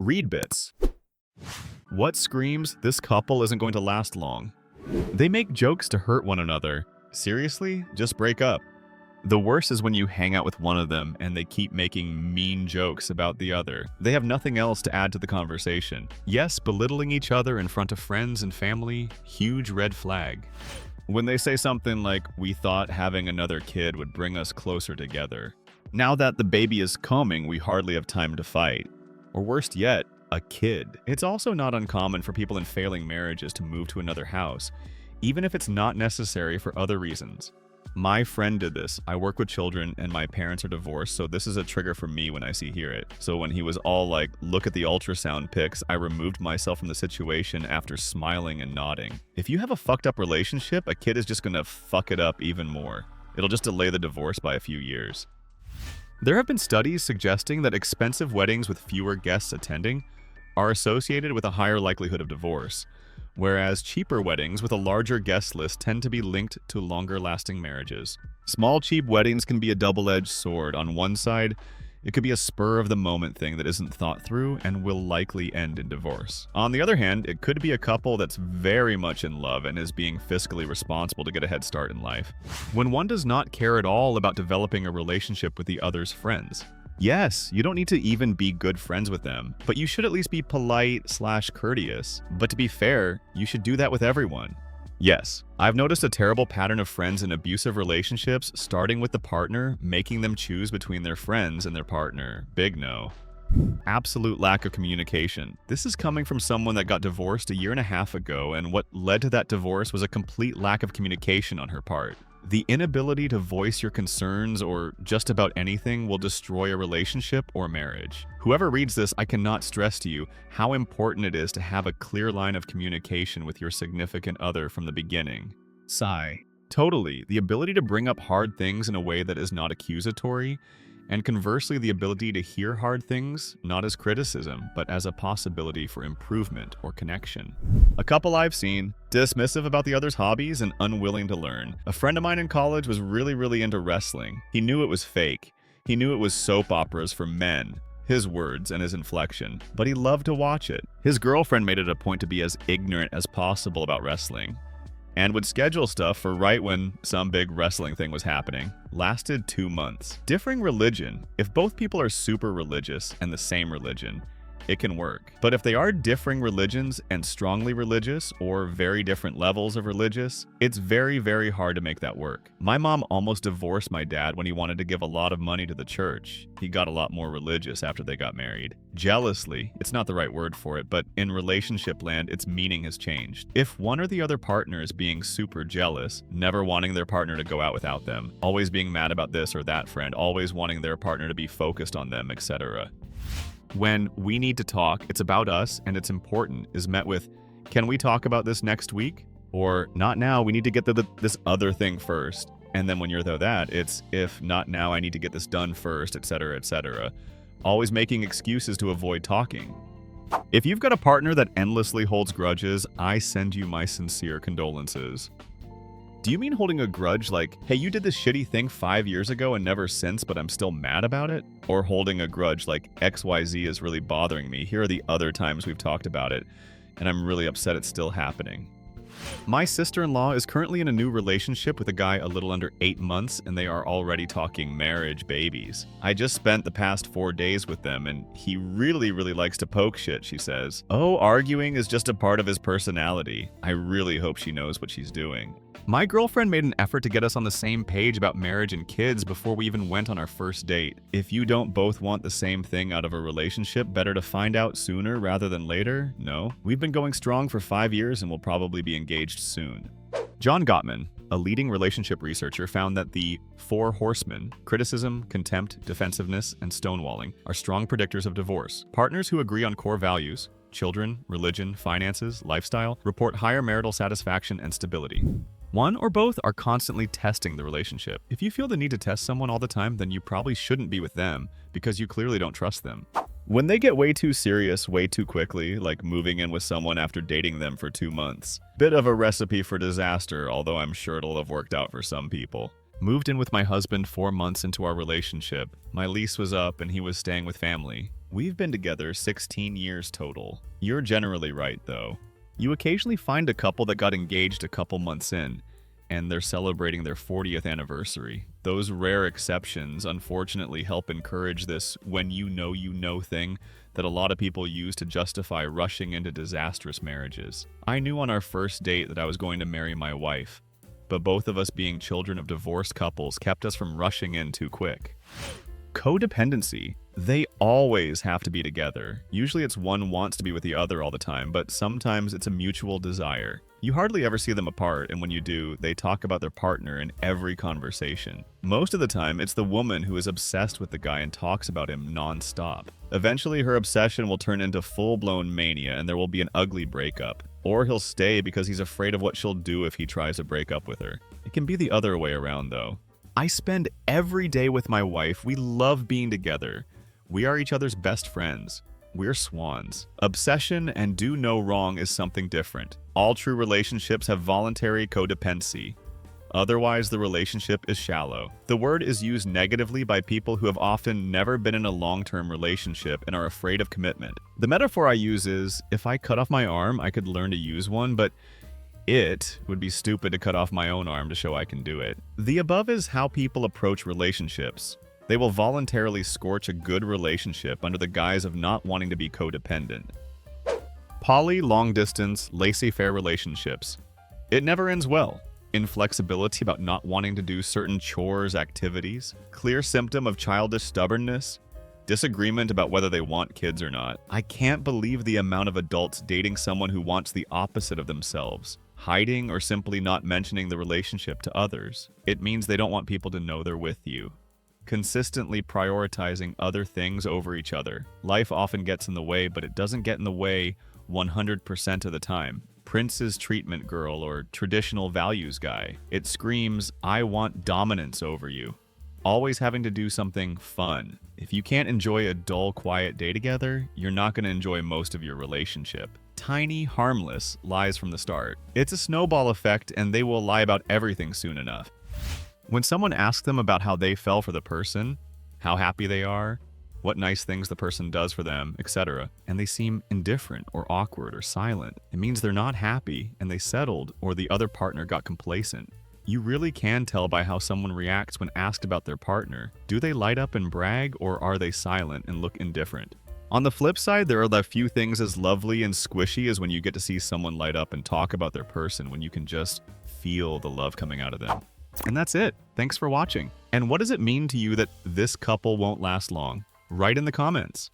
Read bits. What screams this couple isn't going to last long? They make jokes to hurt one another. Seriously? Just break up. The worst is when you hang out with one of them and they keep making mean jokes about the other. They have nothing else to add to the conversation. Yes, belittling each other in front of friends and family, huge red flag. When they say something like, "We thought having another kid would bring us closer together. Now that the baby is coming, we hardly have time to fight." Or worst yet, a kid. It's also not uncommon for people in failing marriages to move to another house, even if it's not necessary for other reasons. My friend did this. I work with children and my parents are divorced, so this is a trigger for me when I hear it. So when he was all like, "Look at the ultrasound pics," I removed myself from the situation after smiling and nodding. If you have a fucked up relationship, a kid is just gonna fuck it up even more. It'll just delay the divorce by a few years. There have been studies suggesting that expensive weddings with fewer guests attending are associated with a higher likelihood of divorce, whereas cheaper weddings with a larger guest list tend to be linked to longer-lasting marriages. Small, cheap weddings can be a double-edged sword. On one side, it could be a spur-of-the-moment thing that isn't thought through and will likely end in divorce. On the other hand, it could be a couple that's very much in love and is being fiscally responsible to get a head start in life. When one does not care at all about developing a relationship with the other's friends. Yes, you don't need to even be good friends with them, but you should at least be polite/courteous. But to be fair, you should do that with everyone. Yes, I've noticed a terrible pattern of friends in abusive relationships, starting with the partner, making them choose between their friends and their partner. Big no. Absolute lack of communication. This is coming from someone that got divorced a year and a half ago, and what led to that divorce was a complete lack of communication on her part. The inability to voice your concerns or just about anything will destroy a relationship or marriage. Whoever reads this, I cannot stress to you how important it is to have a clear line of communication with your significant other from the beginning. Sigh. Totally, the ability to bring up hard things in a way that is not accusatory, and conversely the ability to hear hard things, not as criticism, but as a possibility for improvement or connection. A couple I've seen, dismissive about the other's hobbies and unwilling to learn. A friend of mine in college was really into wrestling. He knew it was fake. He knew it was soap operas for men. His words and his inflection, but he loved to watch it. His girlfriend made it a point to be as ignorant as possible about wrestling, and would schedule stuff for right when some big wrestling thing was happening. Lasted 2 months. Differing religion. If both people are super religious and the same religion, it can work. But if they are differing religions and strongly religious or very different levels of religious, it's very hard to make that work. My mom almost divorced my dad when he wanted to give a lot of money to the church. He got a lot more religious after they got married. Jealously, it's not the right word for it, but in relationship land, its meaning has changed. If one or the other partner is being super jealous, never wanting their partner to go out without them, always being mad about this or that friend, always wanting their partner to be focused on them, etc. When "we need to talk, it's about us and it's important" is met with, "Can we talk about this next week?" Or "Not now, we need to get this other thing first." And then when you're that, it's "If not now, I need to get this done first," etc., etc. Always making excuses to avoid talking. If you've got a partner that endlessly holds grudges, I send you my sincere condolences. Do you mean holding a grudge like, "Hey, you did this shitty thing 5 years ago and never since, but I'm still mad about it"? Or holding a grudge like, "XYZ is really bothering me. Here are the other times we've talked about it, and I'm really upset it's still happening"? My sister-in-law is currently in a new relationship with a guy a little under 8 months, and they are already talking marriage, babies. I just spent the past 4 days with them, and he really likes to poke shit, she says. Oh, arguing is just a part of his personality. I really hope she knows what she's doing. My girlfriend made an effort to get us on the same page about marriage and kids before we even went on our first date. If you don't both want the same thing out of a relationship, better to find out sooner rather than later? No. We've been going strong for 5 years and will probably be engaged soon. John Gottman, a leading relationship researcher, found that the 4 horsemen, criticism, contempt, defensiveness, and stonewalling, are strong predictors of divorce. Partners who agree on core values, children, religion, finances, lifestyle, report higher marital satisfaction and stability. One or both are constantly testing the relationship. If you feel the need to test someone all the time, then you probably shouldn't be with them because you clearly don't trust them. When they get way too serious way too quickly, like moving in with someone after dating them for 2 months. Bit of a recipe for disaster, although I'm sure it'll have worked out for some people. Moved in with my husband 4 months into our relationship. My lease was up and he was staying with family. We've been together 16 years total. You're generally right, though. You occasionally find a couple that got engaged a couple months in, and they're celebrating their 40th anniversary. Those rare exceptions unfortunately help encourage this when you know thing that a lot of people use to justify rushing into disastrous marriages. I knew on our first date that I was going to marry my wife, but both of us being children of divorced couples kept us from rushing in too quick. Codependency. They always have to be together. Usually it's one wants to be with the other all the time, but sometimes it's a mutual desire. You hardly ever see them apart, and when you do, they talk about their partner in every conversation. Most of the time, it's the woman who is obsessed with the guy and talks about him non-stop. Eventually, her obsession will turn into full-blown mania, and there will be an ugly breakup. Or he'll stay because he's afraid of what she'll do if he tries to break up with her. It can be the other way around, though. I spend every day with my wife. We love being together. We are each other's best friends. We're swans. Obsession and do no wrong is something different. All true relationships have voluntary codependency. Otherwise, the relationship is shallow. The word is used negatively by people who have often never been in a long-term relationship and are afraid of commitment. The metaphor I use is, if I cut off my arm, I could learn to use one, but it would be stupid to cut off my own arm to show I can do it. The above is how people approach relationships. They will voluntarily scorch a good relationship under the guise of not wanting to be codependent. Poly, long-distance, laissez-faire relationships. It never ends well. Inflexibility about not wanting to do certain chores, activities. Clear symptom of childish stubbornness. Disagreement about whether they want kids or not. I can't believe the amount of adults dating someone who wants the opposite of themselves. Hiding or simply not mentioning the relationship to others. It means they don't want people to know they're with you. Consistently prioritizing other things over each other. Life often gets in the way, but it doesn't get in the way 100% of the time. Prince's treatment girl or traditional values guy. It screams, I want dominance over you. Always having to do something fun. If you can't enjoy a dull, quiet day together, you're not going to enjoy most of your relationship. Tiny, harmless lies from the start. It's a snowball effect, and they will lie about everything soon enough. When someone asks them about how they fell for the person, how happy they are, what nice things the person does for them, etc., and they seem indifferent or awkward or silent, it means they're not happy and they settled or the other partner got complacent. You really can tell by how someone reacts when asked about their partner. Do they light up and brag, or are they silent and look indifferent? On the flip side, there are the few things as lovely and squishy as when you get to see someone light up and talk about their person when you can just feel the love coming out of them. And that's it. Thanks for watching. And what does it mean to you that this couple won't last long? Write in the comments.